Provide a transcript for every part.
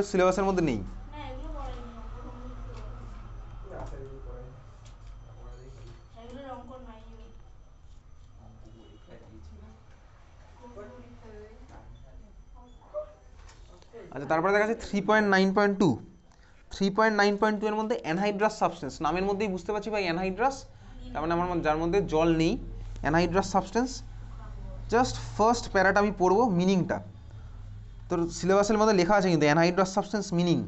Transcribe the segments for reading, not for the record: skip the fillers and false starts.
সিলেবাসের মধ্যে নেই। আচ্ছা, তারপরে দেখা যাচ্ছে 3.9.2। 3.9.2 এর মধ্যে অ্যানহাইড্রাস সাবস্টেন্স, নামের মধ্যেই বুঝতে পারছি ভাই অ্যানহাইড্রাস, তার মানে আমার যার মধ্যে জল নেই, অ্যানহাইড্রাস সাবস্টেন্স। জাস্ট ফার্স্ট প্যারাটা আমি পড়বো, মিনিংটা তোর সিলেবাসের মধ্যে লেখা আছে কিন্তু, anhydrous substance meaning: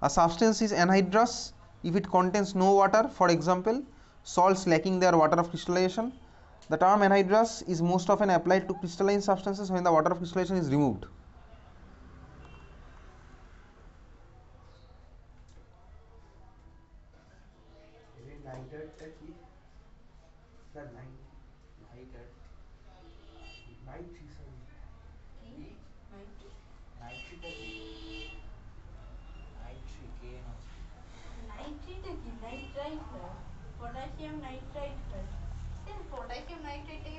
a substance is anhydrous if it contains no water, for example salts lacking their water of crystallization. The term anhydrous is most often applied to crystalline substances when the water of crystallization is removed. Potassium nitrite হয়, potassium নাইট্রাইটটাকে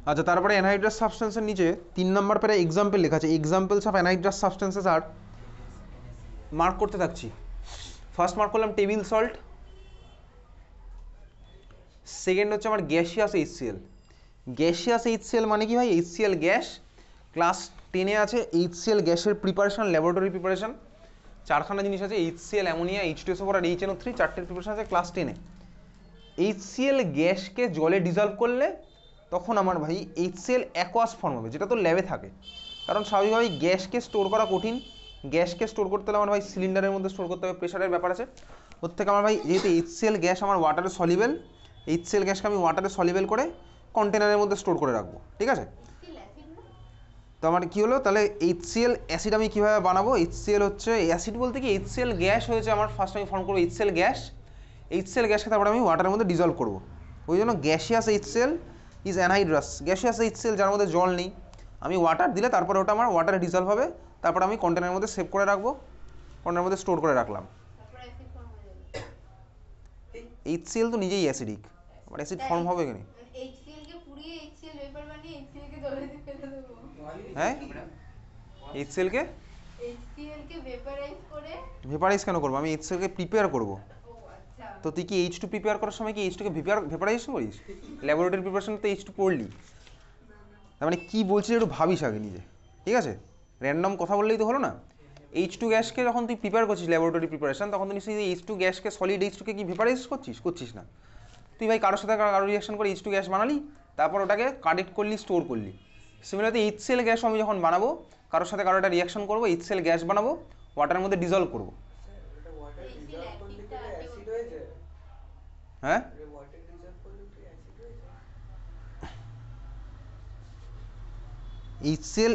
আচ্ছা, তারপরে anhydrous সাবস্টেন্সের নিচে 3 নম্বর প্যারা example লেখা আছে, examples of anhydrous substances আর mark করতে থাকছি। ফার্স্ট মার্ক করলাম টেবিল সল্ট, সেকেন্ড হচ্ছে আমার গ্যাসিয়াস HCl। গ্যাসিয়াস HCl মানে কি ভাই? HCl গ্যাস, ক্লাস 10-এ আছে HCl গ্যাসের প্রিপারেশন, ল্যাবরেটরি প্রিপারেশন, 4খানা জিনিস আছে, HCl, অ্যামোনিয়া, H2SO4 আর HNO3, 4টের প্রিপারেশন আছে ক্লাস 10-এ। HCl গ্যাসকে জলে ডিজলভ করলে তখন আমার ভাই HCl অ্যাকোয়াস ফর্ম হবে, যেটা তো ল্যাবে থাকে, কারণ স্বাভাবিকভাবেই গ্যাসকে স্টোর করা কঠিন। গ্যাসকে স্টোর করতে হলে আমার ভাই সিলিন্ডারের মধ্যে স্টোর করতে হবে, প্রেশারের ব্যাপার আছে। ওর থেকে আমার ভাই যেহেতু HCl গ্যাস আমার ওয়াটারে সলিবেল, HCl গ্যাসকে আমি ওয়াটারে সলিবেল করে কন্টেনারের মধ্যে স্টোর করে রাখবো, ঠিক আছে? তো আমার কী হলো তাহলে, HCl অ্যাসিড আমি কীভাবে বানাবো? HCl হচ্ছে অ্যাসিড বলতে কি, HCl গ্যাস হয়েছে আমার, ফার্স্ট আমি ফর্ম করবো HCl গ্যাস, HCl গ্যাসকে তারপরে আমি ওয়াটারের মধ্যে ডিজলভ করবো। ওই জন্য gaseous HCl is anhydrous. Gaseous HCl যার মধ্যে জল নেই, আমি ওয়াটার দিলে তারপরে ওটা আমার ওয়াটারে ডিজলভ হবে, তারপর আমি কন্টেনারের মধ্যে সেভ করে রাখবো, কন্টেনারের মধ্যে স্টোর করে রাখলাম। HCl তো নিজেই অ্যাসিডিক, আবার অ্যাসিড ফর্ম হবে কেন? HCl কে পুড়িয়ে HCl ভেপার বানিয়ে HCl কে জলে দিয়ে ফেলে দেবো। হ্যাঁ, HCl কে ভেপারাইজ করে। ভেপারাইজ কেন করবো? আমি HCl কে প্রিপেয়ার করবো। ও আচ্ছা, তো তুই কি H2 প্রিপেয়ার করার সময় কি H2 কে ভেপারাইজ করিস? ল্যাবরেটরি প্রিপারেশন তো H2 পড়লি, তার মানে কী বলছিস একটু ভাবিস আগে নিজে, ঠিক আছে? র্যান্ডম কথা বললেই তো হলো না। H2 গ্যাসকে যখন তুই প্রিপেয়ার করছিস ল্যাবরেটরি প্রিপারেশন, তখন তুই নিশ্চয়ই H2 গ্যাসকে, সলিড H2 কে কি ভেপারাইজ করছিস না। তুই ভাই কারোর সাথে কারো রিয়াকশন করে H2 গ্যাস বানালি, তারপর ওটাকে কালেক্ট করলি, স্টোর করলি। সিমিলারলি HCl গ্যাস আমি যখন বানাবো, কারোর সাথে কারো একটা রিয়াকশন করবো, HCl গ্যাস বানাবো, ওয়াটারের মধ্যে ডিজলভ করবো। হ্যাঁ, HCl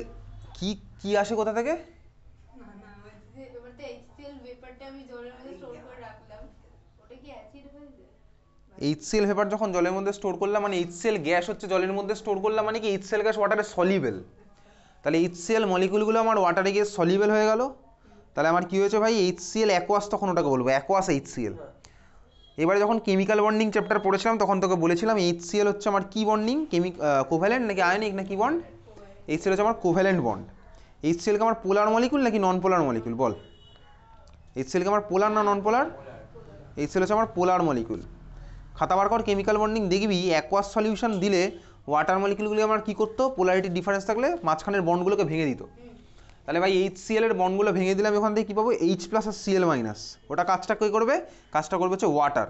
কি আসে কোথা থেকে? HCl ভেপার যখন জলের মধ্যে স্টোর করলাম, মানে HCl গ্যাস হচ্ছে জলের মধ্যে স্টোর করলাম, মানে কি HCl গ্যাস ওয়াটারে সলিবেল, তাহলে HCl মলিকুলগুলো আমার ওয়াটারে গিয়ে সলিবেল হয়ে গেল, তাহলে আমার কি হয়েছে ভাই? HCl অ্যাকোয়াস, তখন ওটাকে বলবো অ্যাকোয়াস HCl। এবারে যখন কেমিক্যাল বন্ডিং চ্যাপ্টার পড়েছিলাম, তখন তোকে বলেছিলাম HCl হচ্ছে আমার কি বন্ডিং, কোভ্যালেন্ট নাকি আয়নিক নাকি বন্ড? HCl হচ্ছে আমার কোভ্যালেন্ট বন্ড। HCl কে আমার পোলার মলিকুল নাকি নন পোলার মলিকুল বল? HCl কে আমার পোলার না নন পোলার? HCl হচ্ছে আমার পোলার মলিকুল। খাতা বার কর কেমিক্যাল বন্ডিং, দেখবি অ্যাকোয়াস সলিউশন দিলে ওয়াটার মলিকুলগুলি আমার কী করতো, পোলারিটি ডিফারেন্স থাকলে মাঝখানের বন্ডগুলোকে ভেঙে দিত। তাহলে ভাই HCl এর বন্ডগুলো ভেঙে দিলাম, ওখান থেকে কী পাবো? H+ আর Cl-। ওটা কাজটা কী করবে? কাজটা করবে হচ্ছে ওয়াটার।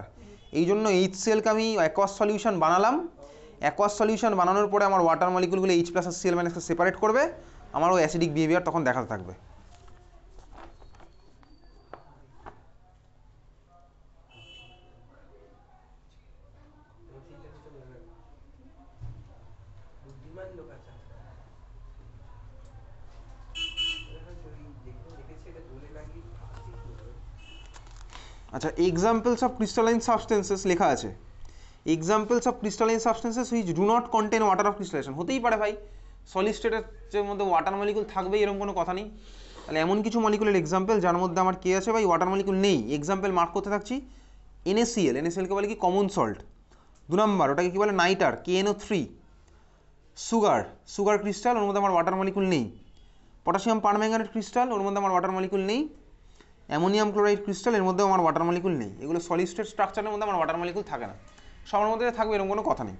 এই জন্য HCl কে আমি অ্যাকোয়াস সলিউশন বানালাম, অ্যাকোয়াস সলিউশন বানানোর পরে আমার ওয়াটার মলিকুলগুলো H+ আর Cl- সেপারেট করবে, আমারও অ্যাসিডিক বিহেভিয়ার তখন দেখাতে থাকবে। আচ্ছা, এক্সাম্পলস অফ ক্রিস্টালাইন সাবস্টেন্সেস লেখা আছে, examples of crystalline substances which do not contain water of crystallisation. হতেই পারে ভাই সলিড স্টেটের মধ্যে ওয়াটার মলিকুল থাকবে এরকম কোনো কথা নেই। তাহলে এমন কিছু মলিকুলের এক্সাম্পল যার মধ্যে আমার কে আছে ভাই ওয়াটার মলিকুল নেই, এক্সাম্পল মার্ক করতে থাকছি। NaCl, NaClকে বলে কি কমন সল্ট। 2 নম্বর ওটাকে কি বলে নাইটার, KNO3। সুগার ক্রিস্টাল, ওর মধ্যে আমার ওয়াটার মলিকুল নেই। পটাশিয়াম পারম্যাঙ্গানেট ক্রিস্টাল, ওর মধ্যে আমার ওয়াটার মলিকুল নেই। অ্যামোনিয়াম ক্লোরাইড ক্রিস্টাল, এর মধ্যেও আমার ওয়াটার মলিকুল নেই। এগুলো সলিড স্টেট স্ট্রাকচারের মধ্যে আমার ওয়াটার মলিকুল থাকে না, সবার মধ্যে থাকবে এরকম কোনো কথা নেই।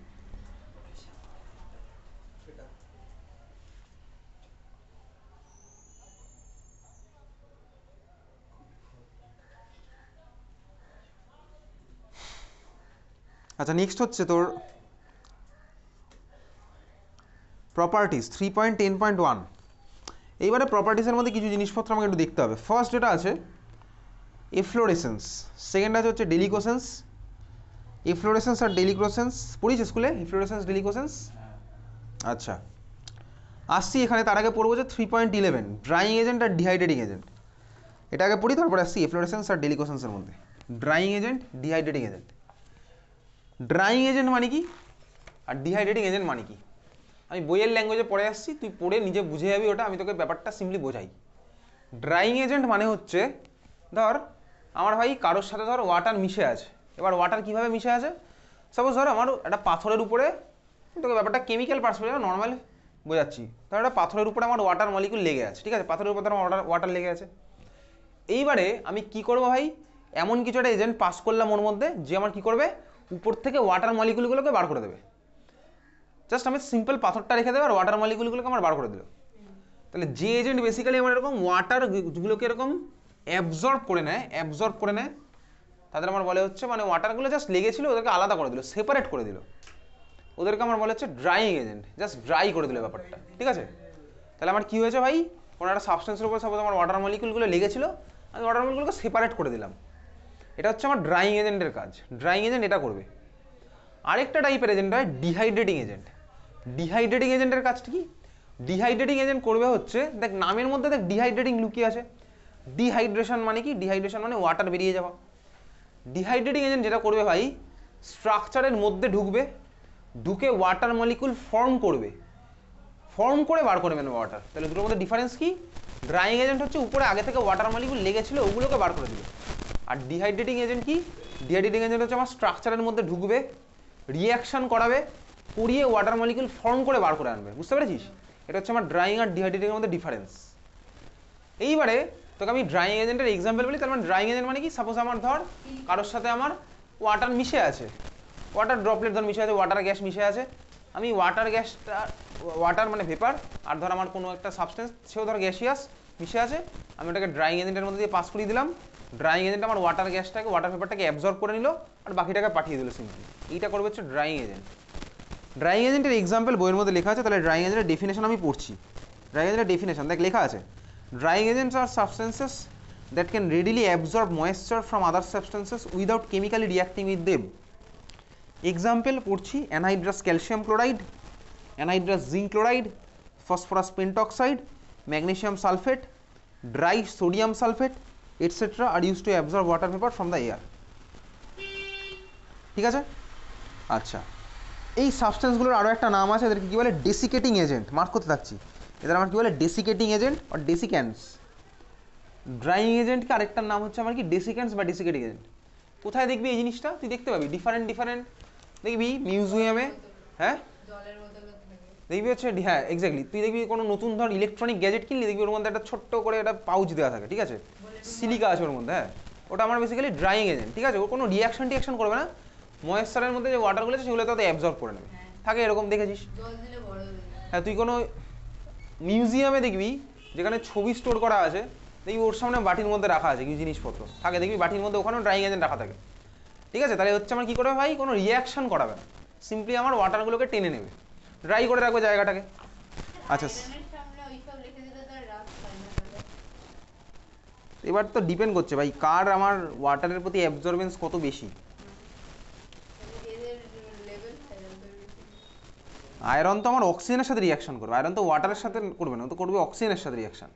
আচ্ছা নেক্সট হচ্ছে তোর প্রপার্টিস 3.10.1। এইবারে প্রপার্টিসের মধ্যে কিছু জিনিসপত্র আমাকে একটু দেখতে হবে। ফার্স্ট যেটা আছে এফ্লোরেসেন্স, সেকেন্ড আছে হচ্ছে ডেলিকোসেন্স। এফ্লোরেসেন্স আর ডেলিকোসেন্স পড়িস স্কুলে, এফ্লোরেসেন্স ডেলিকোসেন্স? আচ্ছা আসছি এখানে, তার আগে পড়বো যে 3.11 ড্রাইং এজেন্ট আর ডিহাইড্রেটিং এজেন্ট। এটা আগে পড়ি, তারপরে আসছি এফ্লোরেসেন্স আর ডেলিকোসেন্সের মধ্যে। Drawing agent, dehydrating agent. Drawing agent মানে কি আর ডিহাইড্রেটিং এজেন্ট মানে কি আমি বইয়ের ল্যাঙ্গুয়েজে পড়ে আসছি, তুই পড়ে নিজে বুঝে যাবি ওটা, আমি তোকে ব্যাপারটা সিম্পলি বোঝাই। ড্রাইং এজেন্ট মানে হচ্ছে ধর আমার ভাই কারোর সাথে ধর ওয়াটার মিশে আছে। এবার ওয়াটার কীভাবে মিশে আছে, সাপোজ ধর আমার একটা পাথরের উপরে, তোকে ব্যাপারটা কেমিক্যাল পার্সপেক্টিভ নর্মাল বোঝাচ্ছি। ধর একটা পাথরের উপরে আমার ওয়াটার মলিকুল লেগে আছে, ঠিক আছে, পাথরের উপরে আমার ওয়াটার লেগে আছে। এইবারে আমি কি করবো ভাই, এমন কিছু একটা এজেন্ট পাস করলাম ওর মধ্যে যে আমার কি করবে, উপর থেকে ওয়াটার মলিকুলগুলোকে বার করে দেবে। জাস্ট আমি সিম্পল পাথরটা রেখে দেবে আর ওয়াটার মলিকুলগুলোকে আমার বার করে দিল। তাহলে যে এজেন্ট বেসিক্যালি আমার এরকম ওয়াটারগুলোকে এরকম অ্যাবজর্ব করে নেয়, তাদের আমার বলে হচ্ছে মানে ওয়াটারগুলো জাস্ট লেগেছিল ওদেরকে আলাদা করে দিল, সেপারেট করে দিল, ওদেরকে আমার বলে হচ্ছে ড্রাইং এজেন্ট, জাস্ট ড্রাই করে দিল ব্যাপারটা, ঠিক আছে। তাহলে আমার কি হয়েছে ভাই, কোনো একটা সাবস্টেন্সের উপর সাপোজ আমার ওয়াটার মলিকুলগুলো লেগেছিল, আমি ওয়াটার মলিকুলকে সেপারেট করে দিলাম। এটা হচ্ছে আমার ড্রাইং এজেন্টের কাজ, ড্রাইং এজেন্ট এটা করবে। আরেকটা টাইপের এজেন্ট হয় ডিহাইড্রেটিং এজেন্ট। ডিহাইড্রেটিং এজেন্টের কাজটা কি, ডিহাইড্রেটিং এজেন্ট করবে হচ্ছে দেখ নামের মধ্যে দেখ ডিহাইড্রেটিং লুকিয়ে আছে। ডিহাইড্রেশন মানে কি, ডিহাইড্রেশন মানে ওয়াটার বেরিয়ে যাওয়া। ডিহাইড্রেটিং এজেন্ট যেটা করবে ভাই, স্ট্রাকচারের মধ্যে ঢুকবে, ঢুকে ওয়াটার মলিকুল ফর্ম করে বার করে নেবে ওয়াটার। তাহলে দুটোর মধ্যে ডিফারেন্স কি, ড্রাইং এজেন্ট হচ্ছে উপরে আগে থেকে ওয়াটার মলিকুল লেগেছিল ওগুলোকে বার করে দিবে, আর ডিহাইড্রেটিং এজেন্ট কি, ডিহাইড্রেটিং এজেন্ট হচ্ছে আমার স্ট্রাকচারের মধ্যে ঢুকবে, রিয়াকশন করাবে, করিয়ে ওয়াটার মলিকুল ফর্ম করে বার করে আনবে। বুঝতে পেরেছিস, এটা হচ্ছে আমার ড্রাইং আর ডিহাইড্রেটিংয়ের মধ্যে ডিফারেন্স। এইবারে তোকে আমি ড্রাইং এজেন্টের এক্সাম্পল বলি। তার মানে ড্রাইং এজেন্ট মানে কি, সাপোজ আমার ধর কারোর সাথে আমার ওয়াটার মিশে আছে, ওয়াটার ড্রপলেট ধর মিশে আছে, ওয়াটার গ্যাস মিশে আছে, আমি ওয়াটার গ্যাসটা, ওয়াটার মানে ভেপার, আর ধর আমার কোনো একটা সাবস্টেন্স সেও ধর গ্যাসিয়াস মিশে আছে, আমি ওটাকে ড্রাইং এজেন্টের মধ্যে দিয়ে পাস করিয়ে দিলাম। ড্রাইং এজেন্ট আমার ওয়াটার গ্যাসটাকে, ওয়াটার ভেপারটাকে অ্যাবজর্ব করে নিল আর বাকিটাকে পাঠিয়ে দিল সিম্পলি। এইটা করবে হচ্ছে ড্রাইং এজেন্ট। ড্রাইং এজেন্টের এক্সাম্পল বইয়ের মধ্যে লেখা আছে, তাহলে ড্রাইং এজেন্টের ডেফিনেশন আমি পড়ছি। ড্রাইং এজেন্টের ডেফিনেশন দেখ লেখা আছে, drying agents are substances that can readily absorb moisture from other substances without chemically reacting with them. Example পড়ছি, anhydrous calcium chloride, anhydrous zinc chloride, phosphorus pentoxide, magnesium sulphate, dry sodium sulphate etcetera are use to absorb water vapour from the air. ঠিক আছে, আচ্ছা এই সাবস্টেন্সগুলোর আরও একটা নাম আছে, এদেরকে কী বলে, ডেসিকেটিং এজেন্ট। মার্ক করতে থাকছি, এদের আমার কী বলে, ডেসিকেটিং এজেন্ট আর ডেসিক্যান্স। ড্রাইং এজেন্টকে আরেকটার নাম হচ্ছে আমার কি, ডেসিক্যান্স বা ডেসিকেটিং এজেন্ট। কোথায় দেখবি এই জিনিসটা, তুই দেখতে পাবি ডিফারেন্ট দেখবি মিউজিয়ামে, হ্যাঁ দেখবি হচ্ছে, হ্যাঁ এক্স্যাক্টলি, তুই দেখবি কোনো নতুন ধর ইলেকট্রনিক গ্যাজেট কিনলি, দেখবি ওর মধ্যে একটা ছোট্ট করে একটা পাউচ দেওয়া থাকে, ঠিক আছে, সিলিকা আছে ওর মধ্যে, হ্যাঁ ওটা আমার বেসিক্যালি ড্রাইং এজেন্ট। ঠিক আছে, ও কোনো রিয়াকশন করবে না, ময়েশ্চারের মধ্যে যে ওয়াটারগুলো আছে সেগুলো তাতে অ্যাবজর্ব করে নেবে, থাকে এরকম দেখেছিস। হ্যাঁ তুই কোনো মিউজিয়ামে দেখবি যেখানে ছবি স্টোর করা আছে, দেখবি ওর সামনে বাটির মধ্যে রাখা আছে কিছু জিনিসপত্র থাকে, দেখবি বাটির মধ্যে ওখানেও ড্রাইং এজেন্ট রাখা থাকে। ঠিক আছে, তাহলে হচ্ছে আমার কী করবে ভাই, কোনো রিয়াকশন করাবে না, সিম্পলি আমার ওয়াটারগুলোকে টেনে নেবে, ড্রাই করে রাখবে জায়গাটাকে। আচ্ছা এবার তো ডিপেন্ড করছে ভাই কার আমার ওয়াটারের প্রতি অ্যাবজর্বেন্স কত বেশি। আয়রন তো আমার অক্সিজেনের সাথে রিয়াকশন করবে, আয়রন তো ওয়াটারের সাথে করবে না, তো করবে অক্সিজেনের সাথে রিয়াকশন।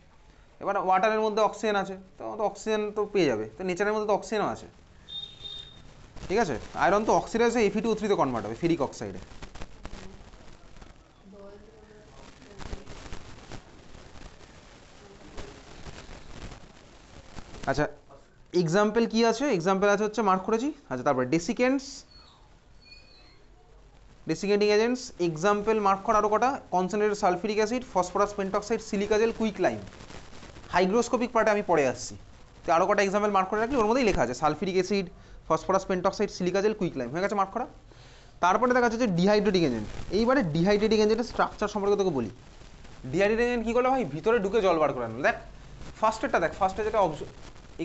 এবার ওয়াটারের মধ্যে অক্সিজেন আছে, তো অক্সিজেন তো পেয়ে যাবে, তো নেচারের মধ্যে তো অক্সিজেনও আছে। ঠিক আছে, আয়রন তো অক্সিডাইজে Fe2O3 তে কনভার্ট হবে ফেরিক অক্সাইডে। আচ্ছা এক্সাম্পল কি আছে, এক্সাম্পল আছে হচ্ছে মার্ক করেছি। আচ্ছা তারপরে ডেসিকেন্টিং এজেন্টস এক্সাম্পল মার্ক করা আরও কটা, concentrated sulphuric acid, phosphorus pentoxide, silica gel, quick lime. Hygroscopic পার্টে আমি পরে আসছি, তো আরও কটা এক্সাম্পল মার্ক করে রাখলে ওর মধ্যেই লেখা আছে sulphuric acid, phosphorus pentoxide, silica gel, quick lime, হয়ে গেছে মার্ক করা। তারপরে দেখা যাচ্ছে যে ডিহাইড্রেটিং এজেন্ট। এইবারে ডিহাইড্রেটিং এজেন্টের স্ট্রাকচার সম্পর্কে তোকে বলি। ডিহাইড্রেটিং এজেন্ট কী করলো ভাই, ভিতরে ঢুকে জল বার করে আনলো। দেখ ফার্স্টেরটা দেখ, ফার্স্টে যেটা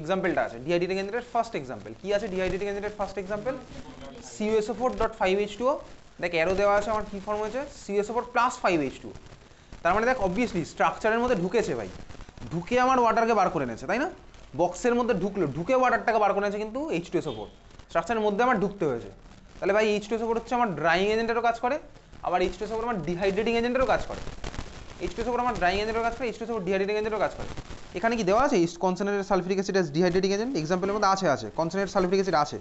এক্সাম্পলটা আছে ডিহাইড্রেটিং এজেন্টের ফার্স্ট এক্সাম্পল কি আছে, ডিহাইড্রেটিং এজেন্টের ফার্স্ট এক্সাম্পল CuSO4.5H2O। দেখ অ্যারো দেওয়া আছে, আমার কী ফর্ম হয়েছে CuSO4 + 5H2O। তার মানে দেখ অবভিয়াসলি স্ট্রাকচারের মধ্যে ঢুকেছে ভাই, ঢুকে আমার ওয়াটারকে বার করে এনেছে, তাই না? বক্সের মধ্যে ঢুকলো, ঢুকে ওয়াটারটাকে বার করে এনেছে, কিন্তু H2SO4 স্ট্রাকচারের মধ্যে আমার ঢুকতে হয়েছে। তাহলে ভাই H2SO4 হচ্ছে আমার ড্রাইং এজেন্টেরও কাজ করে, আবার H2SO4 আমার ডিহাইড্রেটিং এজেন্টেরও কাজ করে। H2SO4 আমার ড্রাইং এজেন্টেরও কাজ করে, H2SO4 ডিহাইড্রেটিং এজেন্টেরও কাজ করে। এখানে কি দেওয়া আছে concentrated sulphuric acid as dehydrating agent? এক্সাম্পলের মধ্যে আছে কনসেন্ট্রেটেড সালফিউরিক অ্যাসিড আছে।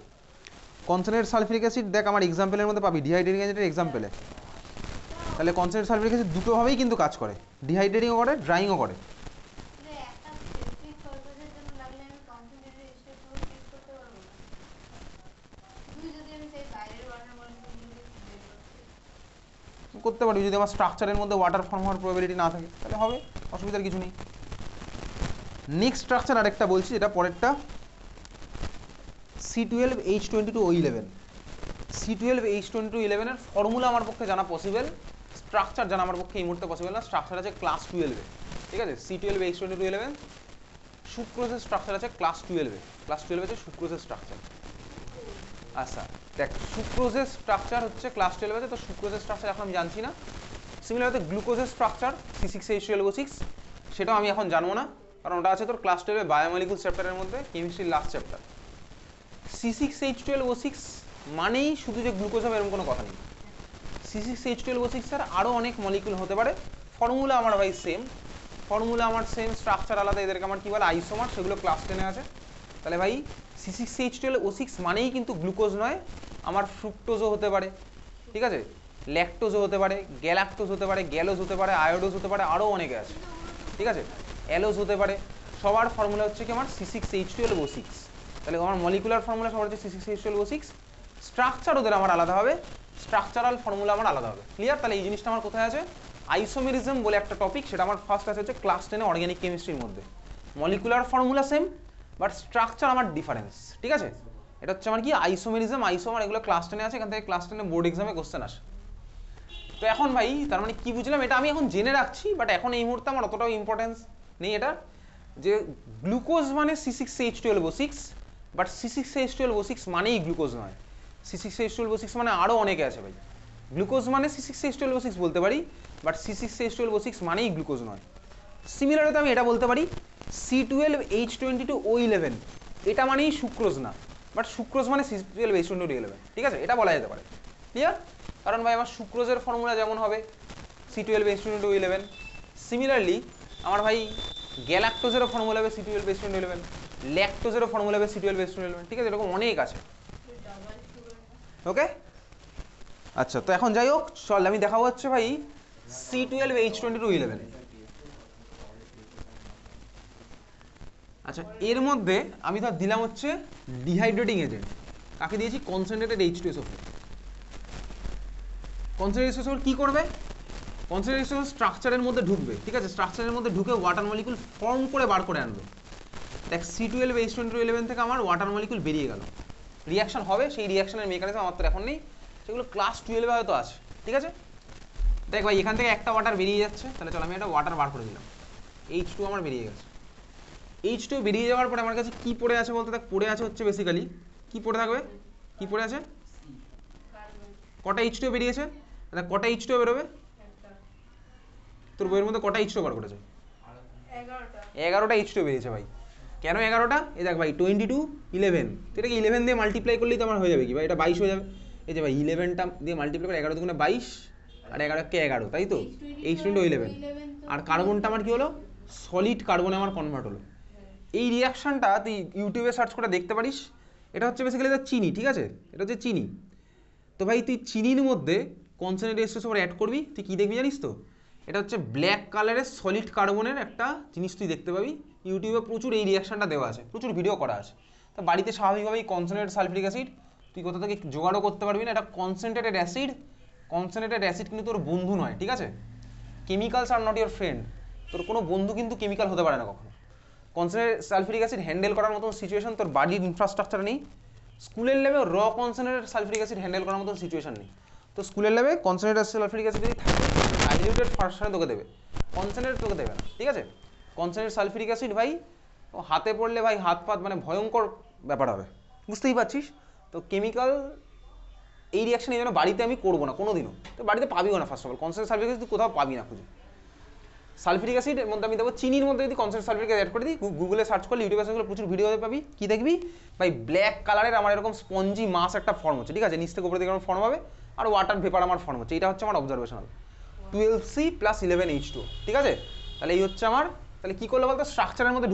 কনসেন্ট্রেটেড সালফিউরিক অ্যাসিড দেখ আমার এক্সাম্পলের মধ্যে পাবি ডিহাইড্রেটিং এজেন্টের এক্সাম্পলে। তাহলে কনসেন্ট্রেটেড সালফিউরিক অ্যাসিড দুটোভাবেই কিন্তু কাজ করে, ডিহাইড্রেটিংও করে, ড্রাইংও করে। একটা স্পেসিফিক পারপাসের জন্য লাগলে আমি কনসেন্ট্রেটেড H2SO4 ইউজ করতে পারবো না। শুধু যদি আমি সেই বাইরের ওয়াটার মলিকিউলগুলোকে বের করতে করতে পারি, যদি আমার স্ট্রাকচারের মধ্যে ওয়াটার ফর্ম হওয়ার প্রবাবিলিটি না থাকে তাহলে হবে, অসুবিধার কিছু নেই। নেক্সট স্ট্রাকচার আরেকটা বলছি, এটা পরেরটা C12H22O11। C12H22O11 এর ফর্মুলা আমার পক্ষে জানা পসিবল, স্ট্রাকচার জানা আমার পক্ষে এই মুহূর্তে পসিবল না। স্ট্রাকচার আছে ক্লাস 12-এ, ঠিক আছে? C12H22O11 সুক্রোজের স্ট্রাকচার আছে ক্লাস 12-এ, ক্লাস 12 আছে সুক্রোজের স্ট্রাকচার। আচ্ছা দেখ সুক্রোজের স্ট্রাকচার হচ্ছে ক্লাস 12 আছে, তো সুক্রোজের স্ট্রাকচার এখন আমি জানছি না। সিমিলারলি গ্লুকোজের স্ট্রাকচার C6H12O6, সেটাও আমি এখন জানবো না, কারণ ওটা আছে তোর ক্লাস 12-এ বায়োমলিকুলস চ্যাপ্টারের মধ্যে, কেমিস্ট্রির লাস্ট চ্যাপ্টার। C6H12O6 মানেই শুধু যে গ্লুকোজ হবে এরকম কোনো কথা নেই। C6H12O6 এর আরও অনেক মলিকুল হতে পারে, ফর্মুলা আমার ভাই সেম, ফর্মুলা আমার সেম, স্ট্রাকচার আলাদা, এদেরকে আমার কী বলে আইসোমার, সেগুলো ক্লাস 10-এ আছে। তাহলে ভাই C6H12O6 মানেই কিন্তু গ্লুকোজ নয়, আমার ফ্রুক্টোজও হতে পারে, ঠিক আছে, ল্যাকটোজও হতে পারে, গ্যালাক্টোজ হতে পারে, গ্যালোজ হতে পারে, আয়োডোজ হতে পারে, আরও অনেকে আছে, ঠিক আছে, অ্যালোজ হতে পারে। সবার ফর্মুলা হচ্ছে কি আমার C6H12O6। তাহলে আমার মলিকুলার ফর্মুলা সবার হচ্ছে C6H12O6, স্ট্রাকচার ওদের আমার আলাদা হবে, স্ট্রাকচারাল ফর্মুলা আমার আলাদা হবে। ক্লিয়ার? তাহলে এই জিনিসটা আমার কোথায় আছে, আইসোমেরিজম বলে একটা টপিক, সেটা আমার ফার্স্ট আছে হচ্ছে ক্লাস 10-এ অর্গানিক কেমিস্ট্রির মধ্যে। Molecular formula same, but structure আমার ডিফারেন্স, ঠিক আছে? এটা হচ্ছে আমার কি আইসোমেরিজম, আইসোমার, এগুলো ক্লাস 10-এ আছে, এখান থেকে ক্লাস 10-এ বোর্ড এক্সামে কোশ্চেন আসে। তো এখন ভাই তার মানে কি বুঝলাম, এটা আমি এখন জেনে রাখছি, বাট এখন এই মুহূর্তে আমার অতটাও ইম্পর্টেন্স নেই এটা, যে গ্লুকোজ মানে C6H12O6, বাট C6H12O6 মানেই গ্লুকোজ নয়, C6H12O6 মানে আরও অনেকে আছে ভাই। গ্লুকোজ মানে C6H12O6 বলতে পারি, বাট C6H12O6 মানেই গ্লুকোজ নয়। সিমিলারলি আমি এটা বলতে পারি C12H22O11 এটা মানেই সুক্রোজ না, বাট সুক্রোজ মানে C12H22O11, ঠিক আছে? এটা বলা যেতে পারে। ক্লিয়ার? কারণ ভাই আমার সুক্রোজের ফর্মুলা যেমন হবে C12H22O11, সিমিলারলি আমার ভাই গ্যালাক্টোজেরও ফর্মুলা হবে C12H22O11, ল্যাকটোজেরও ফর্মুলা হবে C12H22O11, ঠিক আছে? এরকম অনেক আছে। ওকে আচ্ছা, তো এখন যাই হোক, চল আমি দেখাবো হচ্ছে ভাই C12H22O11। আচ্ছা এর মধ্যে আমি ধর দিলাম হচ্ছে ডিহাইড্রেটিং এজেন্ট, কাকে দিয়েছি, কনসেন্ট্রেটেড H2SO4। কনসেন্ট্রেটেড H2SO4 কি করবে, কনসেন্ট্রেটেড H2SO4 স্ট্রাকচারের মধ্যে ঢুকবে, ঠিক আছে, স্ট্রাকচারের মধ্যে ঢুকে ওয়াটার মলিকুল ফর্ম করে বার করে আনবে। দেখ C12H22O11 থেকে আমার ওয়াটার মলিকুল বেরিয়ে গেল, রিয়াকশন হবে, সেই রিয়াকশনের মেকানিজম আমার তো এখন নেই, সেগুলো ক্লাস 12-এ হয়তো আছে, ঠিক আছে? দেখ ভাই এখান থেকে একটা ওয়াটার বেরিয়ে যাচ্ছে, তাহলে চল আমি একটা ওয়াটার বার করে দিলাম, H2 আমার বেরিয়ে গেছে। H2 বেরিয়ে যাওয়ার পরে আমার কাছে কি পড়ে আছে বলতে, দেখ পড়ে আছে হচ্ছে বেসিক্যালি কি পড়ে থাকবে, কি পড়ে আছে, কটা H2 বেরিয়েছে, দেখ কটা H2 বেরোবে, তোর বইয়ের মধ্যে কটা H2 বার করেছে, 11টা H2 বেরিয়েছে ভাই। কেন 11টা? এই দেখ ভাই 22 11, এটাকে 11 দিয়ে মাল্টিপ্লাই করলেই তো আমার হয়ে যাবে কি ভাই, এটা 22 হয়ে যাবে। এই যে ভাই 11টা দিয়ে মাল্টিপ্লাই করে 11 দুগুণে 22 আর 11 কে 11, তাই তো H22O11। আর কার্বনটা আমার কি হলো, সলিড কার্বনে আমার কনভার্ট হলো। এই রিয়াকশনটা তুই ইউটিউবে সার্চ করে দেখতে পারিস, এটা হচ্ছে বেসিক্যালি চিনি, ঠিক আছে, এটা হচ্ছে চিনি। তো ভাই তুই চিনির মধ্যে কনসেন্ট্রেটেড H2SO4 অ্যাড করবি, তুই কি দেখবি জানিস তো, এটা হচ্ছে ব্ল্যাক কালারের সলিড কার্বনের একটা জিনিস তুই দেখতে পাবি, ইউটিউবে প্রচুর এই রিয়াকশনটা দেওয়া আছে, প্রচুর ভিডিও করা আছে। তো বাড়িতে স্বাভাবিকভাবেই কনসেন্ট্রেটেড সালফিউরিক অ্যাসিড তুই কোথা থেকে জোগাড়ও করতে পারবি না। এটা কনসেন্ট্রেটেড অ্যাসিড, কনসেন্ট্রেটেড অ্যাসিড কিন্তু তোর বন্ধু নয়, ঠিক আছে? Chemicals are not your friend, তোর কোনো বন্ধু কিন্তু কেমিক্যাল হতে পারে না কখনো। কনসেন্ট্রেটেড সালফিউরিক অ্যাসিড হ্যান্ডেল করার মতন সিচুয়েশন তোর বাড়ির ইনফ্রাস্ট্রাকচার নেই, স্কুলের লেভেল র কনসেন্ট্রেটেড সালফিউরিক অ্যাসিড হ্যান্ডেল করার মতন সিচুয়েশন নেই। তো স্কুলের লেভেল কনসেন্ট্রেটেড সালফিউরিক অ্যাসিড যদি থাকে ডাইলিউটেড ফার্স্ট তোকে দেবে, কনসেন্ট্রেটেড তোকে দেবে না, ঠিক আছে? কনসেন্ট্রেটেড সালফিউরিক অ্যাসিড ভাই হাতে পড়লে ভাই হাত পাত মানে ভয়ঙ্কর ব্যাপার হবে, বুঝতেই পারছিস? তো কেমিক্যাল এই রিয়াকশন এই জন্য বাড়িতে আমি করবো না কোনোদিনও, তো বাড়িতে পাবিও না। First of all concentrated sulphuric acid কোথাও পাবি না খুঁজে। সালফিউরিক অ্যাসিডের মধ্যে আমি দেবো চিনির মধ্যে যদি কনসেন্ট্রেটেড সালফিউরিক অ্যাসিড অ্যাড করে দিই, গুগলে সার্চ করলে ইউটিউবে সার্চ করলে প্রচুর ভিডিও পাবি, কি দেখবি ভাই ব্ল্যাক কালারের আমার এরকম স্পঞ্জি মাস একটা ফর্ম হচ্ছে, ঠিক আছে? নিচ থেকে উপরে দিকে আমার ফর্ম হবে আর ওয়াটার ভেপার আমার ফর্ম হচ্ছে, এটা হচ্ছে আমার অবজারভেশনাল 12C + 11H2, ঠিক আছে? তাহলে এই হচ্ছে আমার, তাহলে কী করলো বলতো স্ট্রাকচারের মধ্যে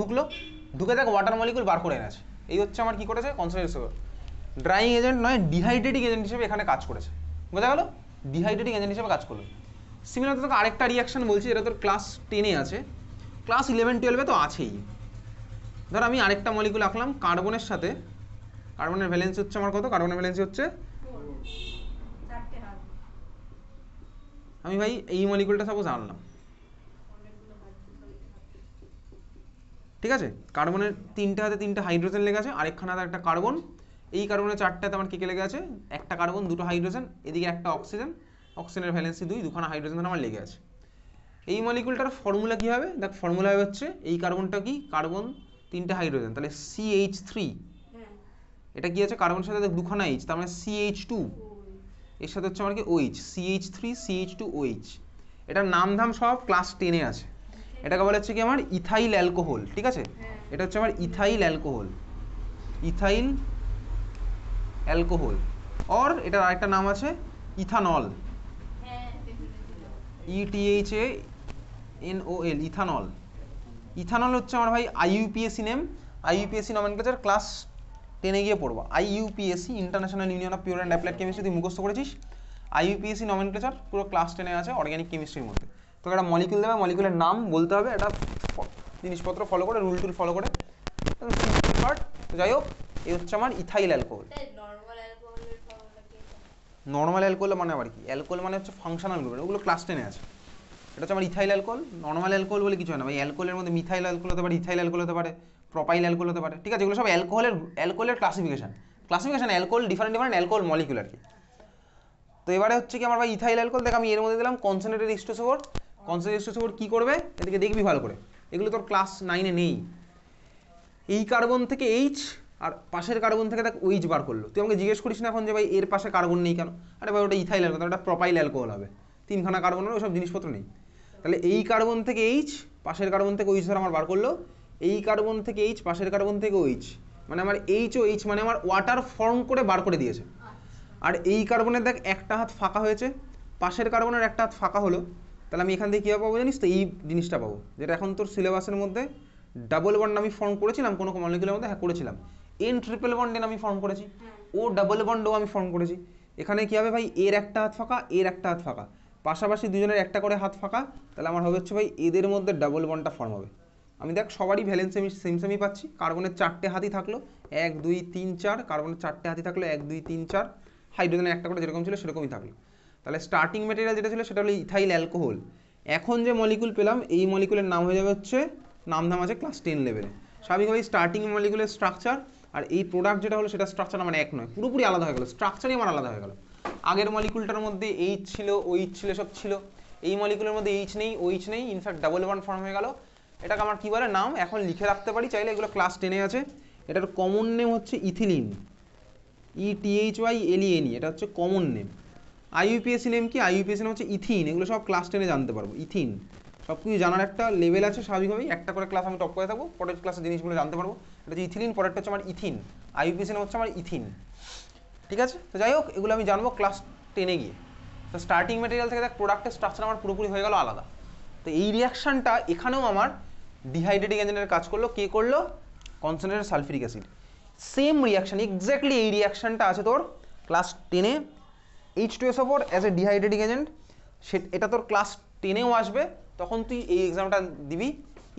ঢুকে দেখ ওয়াটার মলিকুল বার করে এনেছে, এই হচ্ছে আমার কী করেছে কনসেন্ট্রেটেড ড্রাইং এজেন্ট নয় ডিহাইড্রেটিং এজেন্ট হিসেবে এখানে কাজ করেছে, বোঝা গেল? ডিহাইড্রেটিং এজেন্ট হিসেবে কাজ করলো। সিমিলার তোকে আরেকটা রিয়াকশন বলছি, যেটা তোর ক্লাস 10-এ আছে, ক্লাস 11-12 তো আছেই। ধর আমি আরেকটা মলিকুল আঁকলাম কার্বনের সাথে, কার্বনের ভ্যালেন্সি হচ্ছে আমার কত? কার্বনের ভ্যালেন্সি হচ্ছে, আমি ভাই এই মলিকুলটা সাপোজ আনলাম, ঠিক আছে? কার্বনের 3টে হাতে 3টে হাইড্রোজেন লেগে আছে, আরেকখানে হাতে একটা কার্বন, এই কার্বনের 4টে হাতে আমার কে লেগে আছে? একটা কার্বন, 2টো হাইড্রোজেন, এদিকে একটা অক্সিজেন, অক্সিজেনের ভ্যালেন্সি 2, দুখানা হাইড্রোজেন আমার লেগে আছে। এই মলিকুলটার ফর্মুলা কী হবে? দেখ ফর্মুলা হচ্ছে এই কার্বনটা কি? কার্বন 3টে হাইড্রোজেন, তাহলে CH3, এটা কি আছে? কার্বনের সাথে দুখানা H, তার মানে CH2, এর সাথে হচ্ছে আমার কি OH, CH3 CH2OH। এটার নাম ধাম সব ক্লাস 10-এ আছে। এটাকে বলা হচ্ছে কি আমার ইথাইল অ্যালকোহল, ঠিক আছে? এটা হচ্ছে আমার ethyl alcohol, ethyl alcohol. Or এটার আরেকটা নাম আছে ইথানল, ETHANOL, ইথানল। ইথানল হচ্ছে আমার ভাই IUPAC name, IUPAC nomenclature class 10-এ গিয়ে পড়বো। IUPAC international union of pure and applied chemistry তুই মুখস্থ করেছিস, IUPAC নমেনক্লেচার পুরো ক্লাস 10-এ আছে অর্গ্যানিক কেমিস্ট্রির মধ্যে। তোকে একটা মলিকুল দেবে, মলিকুলের নাম বলতে হবে, একটা জিনিসপত্র ফলো করে, রুল টুল ফলো করে, তো যাই হোক এই হচ্ছে আমার ইথাইল অ্যালকোহল। নর্মাল অ্যালকোহল মানে আবার কি? অ্যালকোহল মানে হচ্ছে ফাংশনাল গ্রুপ, ওগুলো ক্লাস 10-এ আছে। এটা হচ্ছে আমার ইথাইল অ্যালকোহল। নর্মাল অ্যালকোহল বলে কিছু হয় না ভাই, অ্যালকোহলের মধ্যে মিথাইল অ্যালকোহল হতে পারে, ইথাইল অ্যালকোহল হতে পারে, প্রোপাইল অ্যালকোহল হতে পারে, ঠিক আছে? এগুলো সব অ্যালকোহলের classification alcohol different alcohol molecule আর কি। তো এবারে হচ্ছে কি আমার ভাই ইথাইল অ্যালকোহল, দেখ আমি এর মধ্যে দিলাম কনসেন্ট্রেটেড H2SO4। কনসেন্ট্রেটেড H2SO4 কী করবে এদিকে দেখবি ভালো করে, এগুলো তোর ক্লাস 9-এ নেই। এই কার্বন থেকে H আর পাশের কার্বন থেকে দেখ OH বার করলো, তুই আমাকে জিজ্ঞেস করিস না এখন যে ভাই এর পাশে কার্বন নেই কেন? আরে ভাই ওটা ইথাইল অ্যালকোহল, ওটা প্রোপাইল অ্যালকোহল হবে, 3খানা কার্বন হবে, ওসব জিনিসপত্র নেই। তাহলে এই কার্বন থেকে H, পাশের কার্বন থেকে OH ধর আমার বার করলো, এই কার্বন থেকে H, পাশের কার্বন থেকে OH, মানে আমার HOH মানে আমার ওয়াটার ফর্ম করে বার করে দিয়েছে। আর এই কার্বনের দেখ একটা হাত ফাঁকা হয়েছে, পাশের কার্বনের একটা হাত ফাঁকা হলো, তাহলে আমি এখান থেকে কীভাবে পাবো জানিস তো? এই জিনিসটা পাবো, যেটা এখন তোর সিলেবাসের মধ্যে ডাবল বন্ড আমি ফর্ম করেছিলাম কোনো মলিকুলের মধ্যে, হ্যাঁ করেছিলাম, N ট্রিপল বন্ড আমি ফর্ম করেছি, ও ডাবল বন্ডও আমি ফর্ম করেছি। এখানে কী হবে ভাই? এর একটা হাত ফাঁকা, এর একটা হাত ফাঁকা, পাশাপাশি দুজনের একটা করে হাত ফাঁকা, তাহলে আমার হবে হচ্ছে ভাই এদের মধ্যে ডাবল বন্ডটা ফর্ম হবে। আমি দেখ সবারই ভ্যালেন্স সেমই পাচ্ছি, কার্বনের 4টে হাতই থাকলো, 1 2 3 4, কার্বনের 4টে হাতই থাকলো 1 2 3 4, হাইড্রোজেনের একটা করে যেরকম ছিল সেরকমই থাকলো। তাহলে স্টার্টিং ম্যাটেরিয়াল যেটা ছিল সেটা হলো ইথাইল অ্যালকোহল। এখন যে মলিকুল পেলাম এই মলিকুলের নাম হয়ে যাবে হচ্ছে, নাম আছে ক্লাস 10 লেভেলে। স্বাভাবিকভাবেই স্টার্টিং মলিকুলের স্ট্রাকচার আর এই প্রোডাক্ট যেটা হলো সেটা স্ট্রাকচার আমার এক নয়, পুরোপুরি আলাদা হয়ে গেলো, স্ট্রাকচারই আমার আলাদা হয়ে গেলো। আগের মলিকুলটার মধ্যে H ছিল, OH ছিল, সব ছিল, এই মলিকুলের মধ্যে H নেই, OH নেই, ইনফ্যাক্ট ডাবল বন্ড ফর্ম হয়ে গেল। এটাকে আমার কী বলে নাম এখন লিখে রাখতে পারি চাইলে, এগুলো ক্লাস 10-এ আছে। এটার কমন নেম হচ্ছে ইথিলিন, ETHYLENE, এটা হচ্ছে কমন নেম। IUPAC নেম কি? IUPAC নেম হচ্ছে ইথিন, এগুলো সব ক্লাস 10-এ জানতে পারবো। ইথিন সব কিছু জানার একটা লেভেল আছে, স্বাভাবিকভাবেই একটা করে ক্লাস আমি টপ করে থাকবো, পরের ক্লাসে জিনিসগুলো জানতে পারবো। এটা হচ্ছে ইথিলিন, পরেরটা হচ্ছে আমার ইথিন, IUPAC নেম হচ্ছে আমার ইথিন, ঠিক আছে? তো যাই হোক এগুলো আমি জানবো ক্লাস 10-এ গিয়ে। তো স্টার্টিং ম্যাটেরিয়াল থেকে দেখ প্রোডাক্টের স্ট্রাকচার আমার পুরোপুরি হয়ে গেল আলাদা। তো এই রিয়াকশানটা এখানেও আমার ডিহাইড্রেটিং এজেন্টের কাজ করলো, কে করলো? Concentrated sulphuric acid. Same reaction, exactly এই রিয়াকশানটা আছে তোর ক্লাস 10-এ, H2SO4 as a dehydrating agent, এটা তোর ক্লাস 10-এও আসবে, তখন তুই এই এক্সামটা দিবি।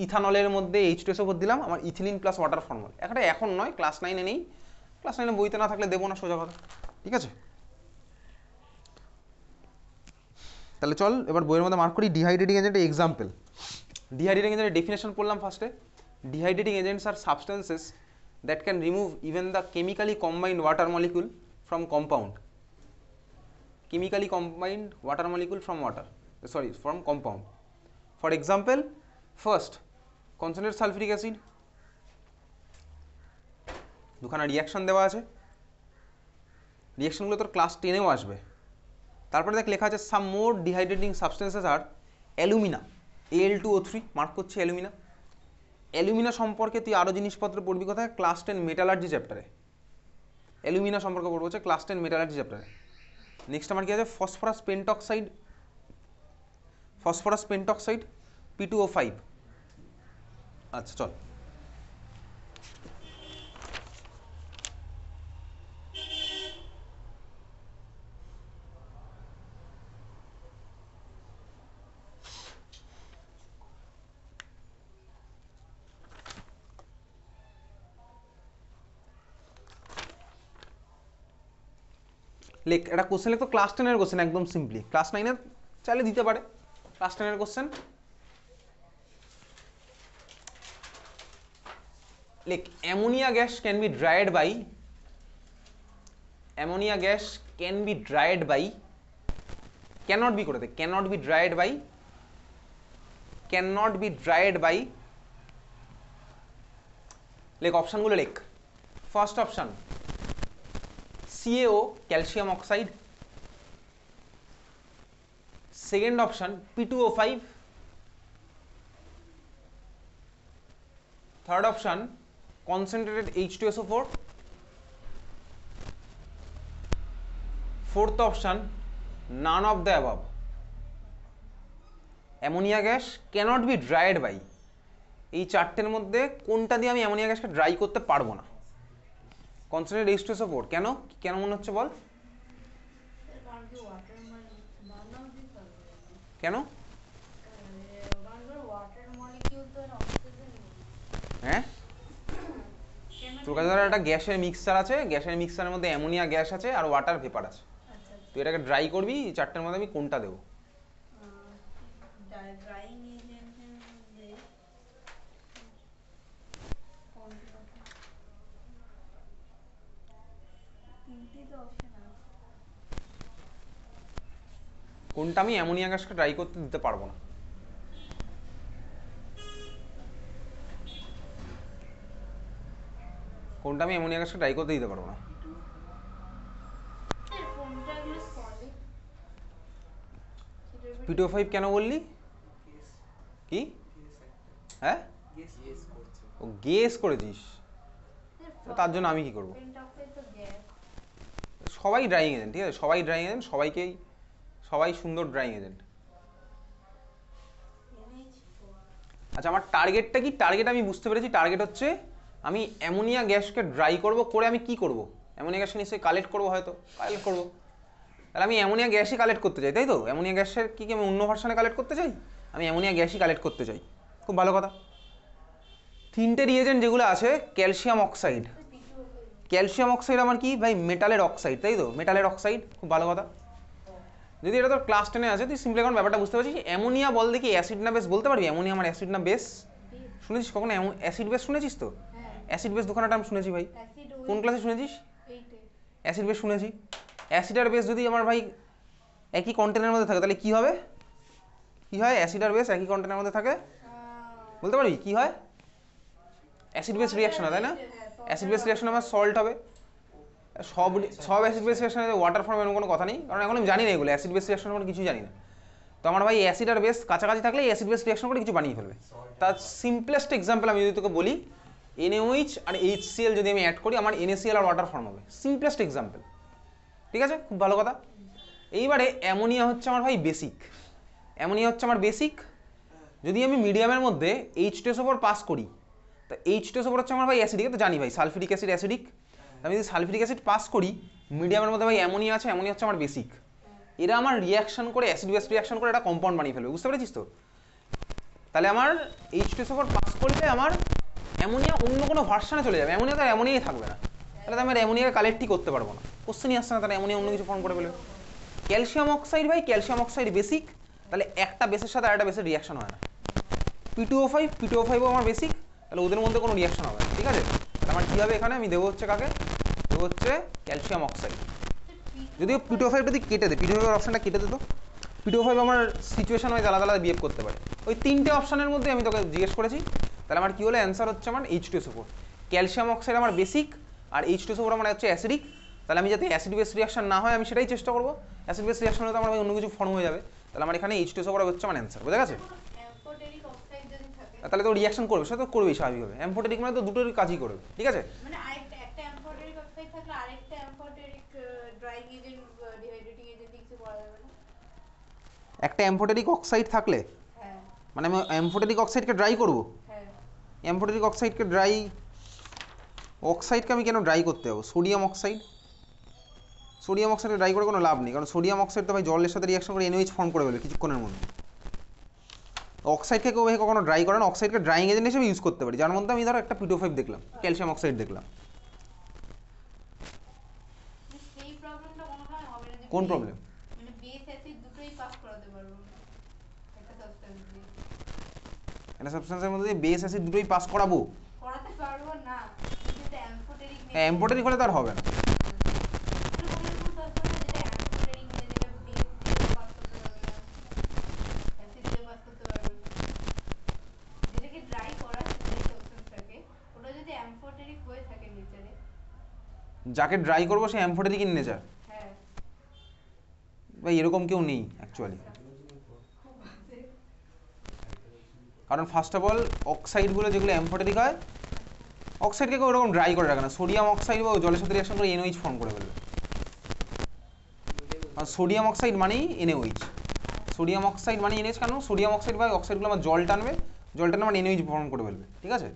ইথানলের মধ্যে H2SO4 দিলাম, আমার ইথিলিন প্লাস ওয়াটার ফর্মুলা। একটা এখন নয়, ক্লাস 9-এ নেই, ক্লাস 9-এ বইতে না থাকলে দেবো না, সোজা কথা। ঠিক আছে, তাহলে চল এবার বইয়ের মধ্যে মার্ক করি। Dehydrating agent example. ডিহাইড্রেটিং এজেন্টের ডেফিনেশন পড়লাম ফার্স্টে। Dehydrating agents are substances that can remove even the chemically combined water molecule from compound. Chemically combined water molecule from from compound. For example, first concentrated sulfuric acid, দুখানা reaction দেওয়া আছে, রিয়াকশনগুলো তোর class 10-এও আসবে। তারপরে দেখ লেখা আছে সাম মোর ডিহাইড্রেটিং সাবস্টেন্সেস আর alumina, Al2O3, mark করছে অ্যালুমিনা। অ্যালুমিনা সম্পর্কে তুই আরও জিনিসপত্র পড়বি কোথায়? ক্লাস 10 মেটালার্জি চ্যাপ্টারে অ্যালুমিনা সম্পর্কে পড়বো, হচ্ছে ক্লাস 10 মেটালার্জি চ্যাপ্টারে। নেক্সট আমার কি আছে? Phosphorus pentoxide P2O5। আচ্ছা চল, লেখ একটা কোশ্চেন লিখ তো, ক্লাস 10-এর কোশ্চেন, একদম সিম্পলি। ক্লাস 9-এর চাইলে দিতে পারে, ক্লাস 10-এর কোশ্চেন লেখ। Ammonia gas can be dried by, ammonia gas can be dried by, cannot be করে দে, cannot be dried by, cannot be dried by. লেখ অপশানগুলো লেখ। First option CaO, calcium oxide. Second option P2O5। Third option concentrated H2SO4। Fourth option none of the above। Ammonia gas cannot be dried by, এই চারটের মধ্যে কোনটা দিয়ে আমি ammonia গ্যাসকে dry করতে পারবো না? Concentrated H2SO4। কেন কেন মনে হচ্ছে বল? কেন? হ্যাঁ, তোর কাছে ধর একটা গ্যাসের মিক্সচার আছে, গ্যাসের মিক্সচারের মধ্যে অ্যামোনিয়া গ্যাস আছে আর ওয়াটার ভেপার আছে, তুই এটাকে ড্রাই করবি, এই চারটের মধ্যে আমি কোনটা দেবো? কোনটা আমি অ্যামোনিয়া গ্যাসকে ড্রাই করতে দিতে পারবো না? কোনটা আমি অ্যামোনিয়া গ্যাসকে ড্রাই করতে দিতে পারবো না? P2O5 কেন বললি? কি? হ্যাঁ, ও গেস করেছিস, তার জন্য আমি কি করবো? সবাই ড্রাইং এজেন্ট, ঠিক আছে, সবাই ড্রাইং এজেন্ট, সবাই সুন্দর ড্রাইং এজেন্ট। আচ্ছা আমার টার্গেটটা কি? টার্গেট আমি বুঝতে পেরেছি। টার্গেট হচ্ছে আমি অ্যামোনিয়া গ্যাসকে ড্রাই করব, করে আমি কি করব? অ্যামোনিয়া গ্যাসকে নিশ্চয়ই কালেক্ট করবো, হয়তো কালেক্ট করবো। তাহলে আমি অ্যামোনিয়া গ্যাসই কালেক্ট করতে চাই, তাই তো? অ্যামোনিয়া গ্যাসের কি আমি অন্য ভার্সনে কালেক্ট করতে চাই? আমি অ্যামোনিয়া গ্যাসই কালেক্ট করতে চাই, খুব ভালো কথা। তিনটে রিয়েজেন্ট যেগুলো আছে, ক্যালসিয়াম অক্সাইড, ক্যালসিয়াম অক্সাইড আমার কি ভাই? মেটালের অক্সাইড, তাই তো? মেটালের অক্সাইড, খুব ভালো কথা। যদি এটা তোর ক্লাস 10-এ আছে, তুই সিম্পলি এখন ব্যাপারটা বুঝতে পারছিস। অ্যামোনিয়া বল দেখি অ্যাসিড না বেস, বলতে পারবি অ্যামোনিয়া আমার অ্যাসিড না বেস? শুনেছিস কখনো অ্যাসিড বেস? শুনেছিস তো? অ্যাসিড বেস দুখানা টার্ম শুনেছি ভাই। কোন ক্লাসে শুনেছিস? অ্যাসিড বেস শুনেছি। অ্যাসিড আর বেস যদি আমার ভাই একই কন্টেনারের মধ্যে থাকে তাহলে কি হবে? কি হয়? অ্যাসিড আর বেস একই কন্টেনারের মধ্যে থাকে, বলতে পারবি কি হয়? অ্যাসিড বেস রিয়াকশন হয়, তাই না? অ্যাসিড বেস রিয়াকশন আমার সল্ট হবে। সব অ্যাসিড বেস রিয়াকশনে ওয়াটার ফর্ম এমন কোনো কথা নেই, কারণ এখন আমি জানি না এগুলো অ্যাসিড বেস রিয়াকশন কোনো কিছুই জানি না। তো আমার ভাই অ্যাসিড আর বেস কাছাকাছি থাকলে অ্যাসিড বেস রিয়াকশন করে কিছু বানিয়ে ফেলবে। তার সিম্পলেস্ট এক্সাম্পল আমি যদি তোকে বলি, NaOH আর HCl যদি আমি অ্যাড করি, আমার NaCl আর ওয়াটার ফর্ম হবে, সিম্পলেস্ট এক্সাম্পল। ঠিক আছে, খুব ভালো কথা। এইবারে অ্যামোনিয়া হচ্ছে আমার ভাই বেসিক, অ্যামোনিয়া হচ্ছে আমার বেসিক। যদি আমি মিডিয়ামের মধ্যে H2SO4 পাস করি, তো H2SO4 হচ্ছে আমার ভাই অ্যাসিডিক, তো জানি ভাই সালফিউরিক অ্যাসিড অ্যাসিডিক। আমি যদি সালফিউরিক অ্যাসিড পাস করি মিডিয়ামের মধ্যে ভাই অ্যামোনিয়া আছে, অ্যামোনিয়া হচ্ছে আমার বেসিক। এরা আমার রিয়াকশন করে অ্যাসিড বেস রিয়াকশন করে একটা কম্পাউন্ড বানিয়ে ফেলবে, বুঝতে পেরেছিস তো? তাহলে আমার H2SO4 পাস করলে আমার অ্যামোনিয়া অন্য কোনো ভার্সনে চলে যাবে, অ্যামোনিয়া তো অ্যামোনিয়াই থাকবে না, তাহলে তো আমি অ্যামোনিয়াকে কালেক্টই করতে পারবো না, কোশ্চেনই আসছে না, তাহলে অ্যামোনিয়া অন্য কিছু ফর্ম করে ফেলবে। ক্যালসিয়াম অক্সাইড ভাই, ক্যালসিয়াম অক্সাইড বেসিক, তাহলে একটা বেসের সাথে আরেকটা বেসের রিয়াকশন হয় না। P2O5 আমার বেসিক, তাহলে ওদের মধ্যে কোনো রিয়াকশন হবে না, ঠিক আছে? তাহলে আমার কী হবে এখানে, আমি দেবো হচ্ছে কাকে, দেবো হচ্ছে ক্যালসিয়াম অক্সাইড। যদিও P2O5 যদি কেটে দেয়, P2O5 অপশনটা কেটে দিত, P2O5 আমার সিচুয়েশন ওয়াইজ আলাদা আলাদা বিহেভ করতে পারে, ওই তিনটে অপশনের মধ্যে আমি তোকে জিজ্ঞেস করেছি। তাহলে আমার কী হলো অ্যান্সার হচ্ছে আমার H2SO4, ক্যালসিয়াম অক্সাইড আমার বেসিক আর H2SO4 আমার হচ্ছে অ্যাসিডিক। তাহলে আমি যাতে অ্যাসিড বেস রিয়াকশন না হয় আমি সেটাই চেষ্টা করবো, অ্যাসিড বেস রিয়াকশন হলে তো আমার অন্য কিছু ফর্ম হয়ে যাবে, তাহলে আমার এখানে H2SO4 হচ্ছে আমার অ্যান্সার, বোঝা গেছে? অ্যাম্ফোটেরিক অক্সাইড যদি থাকে তাহলে তো রিয়াকশন করবে, সেটা তো করবেই স্বাভাবিকভাবে, অ্যাম্ফোটেরিক মানে তো দুটোরই কাজই করবে, ঠিক আছে? মানে আরেকটা একটা অ্যাম্ফোটেরিক অক্সাইড থাকলে আরেকটা amphoteric drawing agent dehydrating agent কিছু করা যাবে না? একটা অ্যাম্ফোটেরিক অক্সাইড থাকলে হ্যাঁ মানে আমি অ্যাম্ফোটেরিক অক্সাইডকে ড্রাই করবো, হ্যাঁ অ্যাম্ফোটেরিক অক্সাইডকে ড্রাই, অক্সাইডকে আমি কেন ড্রাই করতে যাবো? সোডিয়াম অক্সাইড, সোডিয়াম অক্সাইডকে ড্রাই করে কোনো লাভ নেই, কারণ সোডিয়াম অক্সাইড তো ভাই জলের সাথে রিয়াকশন করে NaOH ফর্ম করে ফেলবে কিছুক্ষণের মধ্যে। অক্সাইডকে কেউ ভাই কখনো ড্রাই করে না, অক্সাইডকে ড্রাইং এজেন্ট হিসেবে ইউজ করতে পারি, যার মধ্যে আমি ধরো একটা P2O5 দেখলাম, ক্যালসিয়াম অক্সাইড দেখলাম। সেই প্রবলেমটা মনে হয় হবে না যে কোন প্রবলেম? মানে বেস অ্যাসিড দুটোই পাস করাতে পারবো না একটা সাবস্টেন্স দিয়ে, একটা সাবস্টেন্সের মধ্যে বেস অ্যাসিড দুটোই পাস করাবো, করাতে পারবো না যেটা অ্যাম্ফোটেরিক অ্যাম্ফোটেরিক হলে তার হবে না। যাকে ড্রাই করবো সে অ্যাম্ফোটেরিক ইন নেচার, ভাই এরকম কেউ নেই অ্যাকচুয়ালি, কারণ ফার্স্ট অফ অল অক্সাইডগুলো যেগুলো অ্যাম্ফোটেরিক হয়, অক্সাইডকে কেউ ওরকম ড্রাই করে রাখে না, সোডিয়াম অক্সাইড বা জলের সাথে রিয়াকশন করে NaOH ফর্ম করে ফেলবে। আর সোডিয়াম অক্সাইড মানেই NaOH, সোডিয়াম অক্সাইড মানে NaOH, কেন? সোডিয়াম অক্সাইড বা অক্সাইডগুলো আমার জল টানবে, জল টানবে আমার NaOH ফর্ম করে ফেলবে, ঠিক আছে?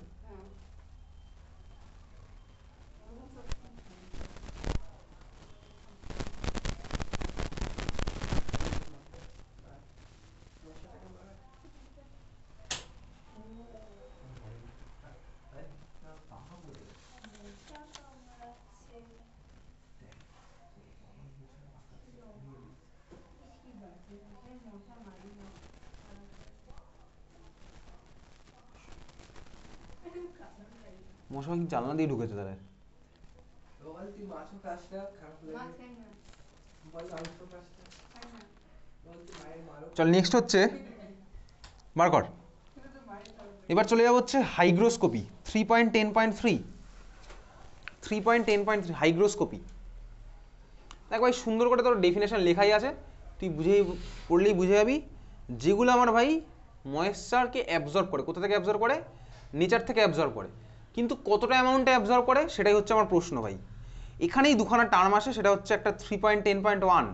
মশা কি জানলা দিয়ে ঢুকেছে তাহলে? চল নেক্সট হচ্ছে, বার কর, এবার চলে যাবো হচ্ছে হাইগ্রোস্কোপি 3.10.3, 3.10.3 হাইগ্রোস্কোপি। দেখ ভাই সুন্দর করে তোর ডেফিনেশন লেখাই আছে, তুই বুঝেই পড়লেই বুঝে যাবি, যেগুলো আমার ভাই ময়েশ্চারকে অ্যাবজর্ব করে, কোথা থেকে অ্যাবজর্ব করে? নেচার থেকে অ্যাবজর্ব করে, কিন্তু কতটা অ্যামাউন্টে অ্যাবজর্ব করে সেটাই হচ্ছে আমার প্রশ্ন ভাই। এখানেই দুখানা টার্ম আসে, সেটা হচ্ছে একটা 3.10.1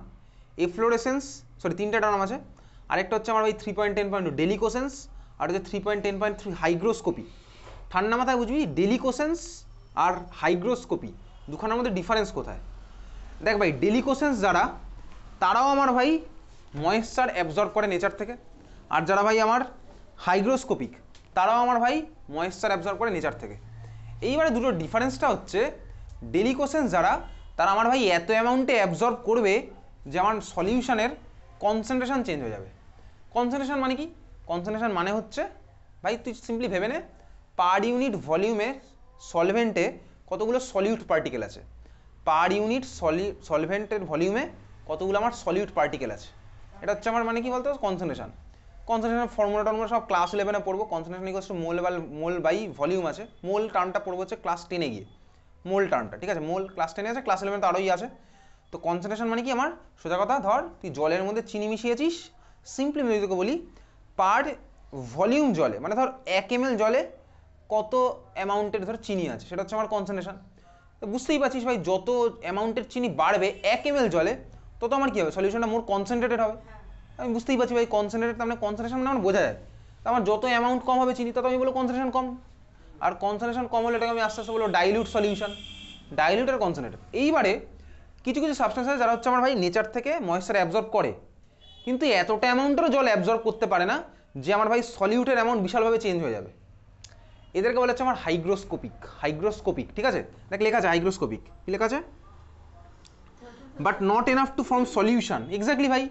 এফ্লোরেসেন্স, সরি তিনটা টার্ম আছে, আরেকটা হচ্ছে আমার ভাই 3.10.2 ডেলিকোসেন্স, আর হচ্ছে 3.10.3 হাইগ্রোস্কোপি। ঠান্ডা মাথায় বুঝবি ডেলিকোসেন্স আর হাইগ্রোস্কোপি দুখানার মধ্যে ডিফারেন্স কোথায়। দেখ ভাই ডেলিকোসেন্স যারা, তারাও আমার ভাই ময়েশ্চার অ্যাবজর্ব করে নেচার থেকে, আর যারা ভাই আমার হাইগ্রোস্কোপিক তারাও আমার ভাই ময়েশ্চার অ্যাবজর্ব করে নেচার থেকে। এইবারে দুটো ডিফারেন্সটা হচ্ছে, ডেলিকোসেন্স যারা, তারা আমার ভাই এত অ্যামাউন্টে অ্যাবজর্ব করবে যে আমার সলিউশনের কনসেন্ট্রেশন চেঞ্জ হয়ে যাবে। কনসেন্ট্রেশন মানে কি? কনসেন্ট্রেশন মানে হচ্ছে ভাই তুই সিম্পলি ভেবে নে, পার ইউনিট ভলিউমে সলভেন্টে কতগুলো সলিউট পার্টিকেল আছে, পার ইউনিট সলভেন্টের ভলিউমে কতগুলো আমার সলিউট পার্টিকেল আছে, এটা হচ্ছে আমার মানে কি বলতো কনসেন্ট্রেশন। কনসেন্ট্রেশন ফর্মুলা টর্মুলা সব ক্লাস 11-এ পড়বো। Concentration equals to mole by volume আছে, মোল টার্মটা পড়বো হচ্ছে ক্লাস 10-এ গিয়ে, মোল টার্মটা, ঠিক আছে? মোল ক্লাস 10-এ আছে, ক্লাস 11 তো আরোই আছে। তো কনসেন্ট্রেশন মানে কি আমার, সোজা কথা ধর তুই জলের মধ্যে চিনি মিশিয়েছিস, সিম্পলি আমি তোকে বলি পার ভলিউম জলে, মানে ধর 1 ml জলে কত অ্যামাউন্টের ধর চিনি আছে, সেটা হচ্ছে আমার কনসেন্ট্রেশন। তো বুঝতেই পারছিস ভাই যত অ্যামাউন্টের চিনি বাড়বে 1 ml জলে, তত আমার কী হবে, সলিউশনটা মোর কনসেন্ট্রেটেড হবে। আমি বুঝতেই পারছি ভাই কনসেন্ট্রেটেড, তার মানে কনসেন্ট্রেশন মানে আমার বোঝা যায়, তো আমার যত অ্যামাউন্ট কম হবে চিনি তত আমি বলবো কনসেন্ট্রেশন কম, আর কনসেন্ট্রেশন কম হলে এটাকে আমি আস্তে আস্তে বলবো ডাইলিউট সলিউশন, ডাইলিউট আর কনসেন্ট্রেটেড। এইবারে কিছু কিছু সাবস্টেন্স আছে যারা হচ্ছে আমার ভাই নেচার থেকে ময়েশ্চার অ্যাবজর্ব করে, কিন্তু এতটা অ্যামাউন্টেরও জল অ্যাবজর্ব করতে পারে না যে আমার ভাই সলিউটের অ্যামাউন্ট বিশালভাবে চেঞ্জ হয়ে যাবে। এদেরকে বলা হচ্ছে আমার হাইগ্রোস্কোপিক, ঠিক আছে, দেখ লেখা আছে হাইগ্রোস্কোপিক, কি লেখা আছে, but not enough to form solution. Exactly ভাই,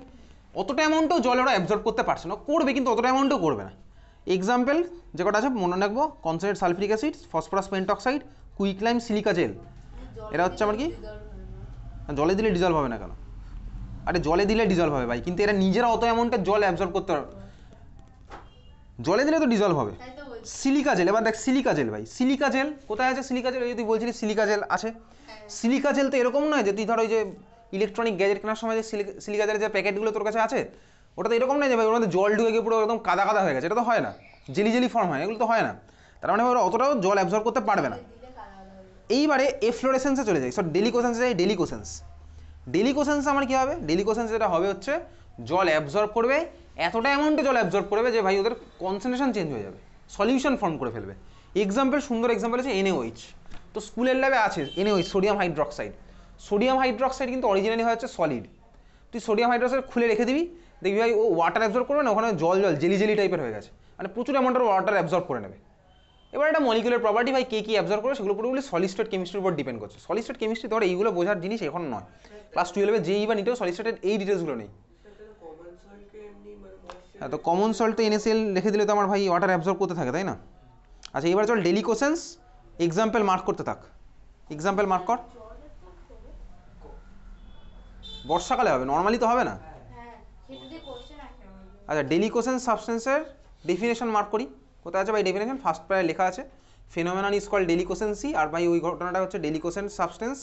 অতটা অ্যামাউন্টও জল ওরা অ্যাবজর্ব করতে পারছে না, করবে কিন্তু অতটা অ্যামাউন্টও করবে না। এক্সাম্পল যে কটা আছে মনে রাখবো, concentrate sulphuric acid, phosphorus pentoxide, quicklime, silica gel. এরা হচ্ছে আমার কি, জলে দিলে ডিজলভ হবে না কেন? আরে জলে দিলে ডিজলভ হবে ভাই, কিন্তু এরা নিজেরা অত অ্যামাউন্টের জল অ্যাবজর্ব করতে পারবে, জলে দিলে তো ডিজলভ হবে। তাই তো বলছি। সিলিকা জেল, এবার দেখ সিলিকা জেল ভাই, সিলিকা জেল কোথায় আছে? সিলিকা জেল যদি বলছিলি সিলিকা জেল আছে, সিলিকা জেল তো এরকম নয় যে তুই ধর ওই যে ইলেকট্রনিক গ্যাজেট কেনার সময় যে সিলিকা জেলের যে প্যাকেটগুলো তোর কাছে আছে, ওটা তো এরকম নয় যে ভাই ওর মধ্যে জল ঢুকে গিয়ে পুরো একদম কাদা কাদা হয়ে গেছে, এটা তো হয় না, জেলি জেলি ফর্ম হয়, এগুলো তো হয় না। তার মানে ওরা অতটাও জল অ্যাবজর্ব করতে পারবে না। দিলে কালা কালা হবে। এইবারে এফ্লোরেসেন্সে চলে যাই, সব ডেলিকোসেন্সে যাই। ডেলিকোসেন্স আমার কি হবে? ডেলিকোসেন্স যেটা হবে হচ্ছে জল অ্যাবজর্ব করবে, এতটা অ্যামাউন্টে জল অ্যাবজর্ব করবে যে ভাই ওদের কনসেন্ট্রেশন চেঞ্জ হয়ে যাবে, সলিউশন ফর্ম করে ফেলবে। এক্সাম্পল, সুন্দর এক্সাম্পল আছে NaOH। তো স্কুলের ল্যাবে আছে NaOH, sodium hydroxide. Sodium hydroxide কিন্তু অরিজিনালি হয় হচ্ছে সলিড। তুই সোডিয়াম হাইড্রক্সাইড খুলে রেখে দিবি, দেখবি ভাই ও ওয়াটার অ্যাবজর্ব করবে না, ওখানে জল জেলি জেলি টাইপের হয়ে গেছে, মানে প্রচুর অ্যামাউন্টের ওয়াটার অ্যাবজর্ব করে নেবে। এবার একটা মলিকুলার প্রপার্টি ভাই কে কি অ্যাবজর্ব করে সেগুলো পুরোপুরি সলিড স্টেট কেমিস্ট্রির উপর ডিপেন্ড করছে। সলিড স্টেট কেমিস্ট্রি ধর এইগুলো বোঝার জিনিস এখন নয়, ক্লাস 12-এ যেই বা নিটেও সলিড স্টেটের এই ডিটেলসগুলো নেই। হ্যাঁ, তো কমন সল্ট তো NaCl লিখে দিলে তো আমার ভাই ওয়াটার অ্যাবজর্ব করতে থাকে, তাই না? আচ্ছা এবার চল ডেলিকোসেন্স, এক্সাম্পল মার্ক করতে থাক, এক্সাম্পল মার্ক কর। বর্ষাকালে হবে, নর্মালি তো হবে না। হ্যাঁ, সেটা দিয়ে কোশ্চেন আসে আমাদের। আচ্ছা ডেলিকোসেন্স সাবস্টেন্সের ডেফিনেশন মার্ক করি, কোথায় আছে ভাই ডেফিনেশন? ফার্স্ট প্যারায় লেখা আছে ফেনোমেনন ইজ কল্ড ডেলিকোসেন্সি, আর ভাই ওই ঘটনাটা হচ্ছে ডেলিকোসেন্স সাবস্টেন্স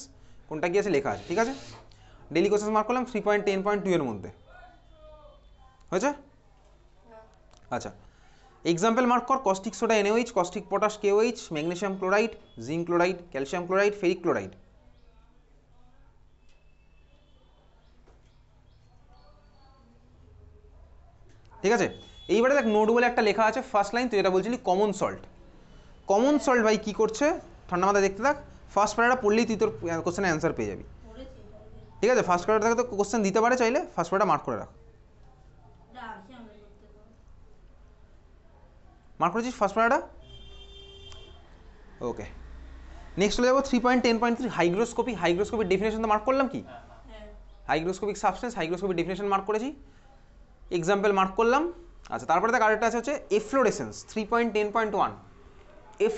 কোনটা কি আছে লেখা আছে, ঠিক আছে? ডেলিকোসেন্স মার্ক করলাম 3.10.2 এর মধ্যে, হয়েছে? আচ্ছা এক্সাম্পল মার্ক কর, caustic soda NaOH, caustic potash KOH, magnesium chloride, zinc chloride, calcium chloride, ferric chloride. ঠিক আছে, এইবারে দেখ নোট বলে একটা লেখা আছে ফার্স্ট লাইন, তুই এটা বলছিলি কমন সল্ট। কমন সল্ট ভাই কি করছে ঠান্ডা মাথায় দেখতে থাক, ফার্স্ট প্যারাটা পড়লেই তুই তোর কোশ্চেনের অ্যান্সার পেয়ে যাবি। পড়েছি তাহলে। ঠিক আছে, ফার্স্ট প্যারাটা থেকে তো কোশ্চেন দিতে পারে চাইলে, ফার্স্ট প্যারাটা মার্ক করে রাখ। এটা আসে আমরা করতে পারবো। মার্ক করেছিস ফার্স্ট প্যারাটা? ওকে, নেক্সট চলে যাবো 3.10.3 হাইগ্রোস্কোপি। হাইগ্রোস্কোপির ডেফিনেশন তো মার্ক করলাম কি? হ্যাঁ। Hygroscopic substance, hygroscopic definition mark করেছি, এক্সাম্পল মার্ক করলাম। আচ্ছা তারপরে দেখ আরেকটা আছে হচ্ছে এফ্লোরেসেন্স 3.10.1।